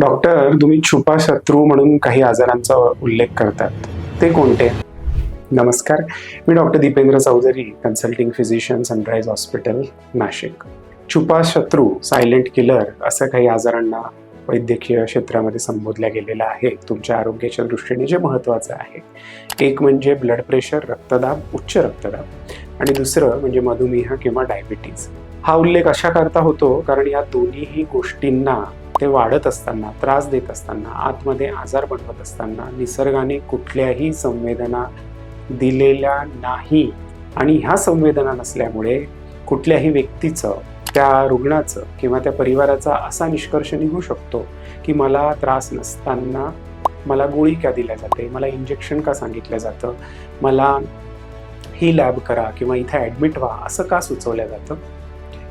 Doctor, तुम्ही छुपा शत्रू म्हणून काही आजारांचा उल्लेख करतात, ते कोणते? नमस्कार, मी doctor Dipendra Chaudhari, consulting physician, sunrise hospital, Nashik. छुपा शत्रू, सायलेंट किलर असं काही आजारांना वैद्यकीय क्षेत्रामध्ये संबोधल्या गेलेलं आहे तुमच्या आरोग्याच्या दृष्टीने जे महत्त्वाचं आहे. एक म्हणजे ब्लड प्रेशर, रक्तदाब, उच्च रक्तदाब, आणि दुसरं म्हणजे मधुमेह किंवा डायबिटीज. हा उल्लेख अशा करता होतो कारण या दोन्हीही गोष्टींना ते वाढत असताना, त्रास देत असताना, आतमध्ये आजार बनवत असताना निसर्गाने कुठल्याही संवेदना दिलेल्या नाही, आणि ह्या संवेदना नसल्यामुळे कुठल्याही व्यक्तीचं, त्या रुग्णाचं किंवा त्या परिवाराचा असा निष्कर्ष निघू शकतो की मला त्रास नसताना मला गोळी का दिल्या जाते, मला इंजेक्शन का सांगितलं जातं, मला ही लॅब करा किंवा इथे ॲडमिट व्हा असं का सुचवलं जातं.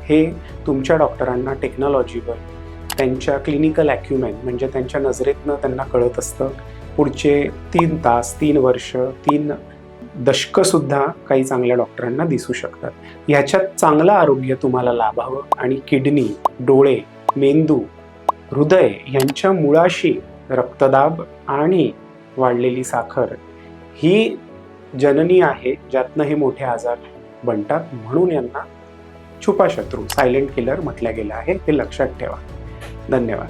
हे तुमच्या डॉक्टरांना टेक्नॉलॉजीवर, त्यांच्या क्लिनिकल ॲक्युमेन म्हणजे त्यांच्या नजरेतनं त्यांना कळत असतं. पुढचे 3 तास, 3 वर्ष, 3 दशकंसुद्धा काही चांगल्या डॉक्टरांना दिसू शकतात. ह्याच्यात चांगलं आरोग्य तुम्हाला लाभावं आणि किडनी, डोळे, मेंदू, हृदय यांच्या मुळाशी रक्तदाब आणि वाढलेली साखर ही जननी आहे, ज्यातनं हे मोठे आजार बनतात. म्हणून यांना छुपा शत्रू, सायलेंट किलर म्हटलं गेलं आहे. हे लक्षात ठेवा. धन्यवाद.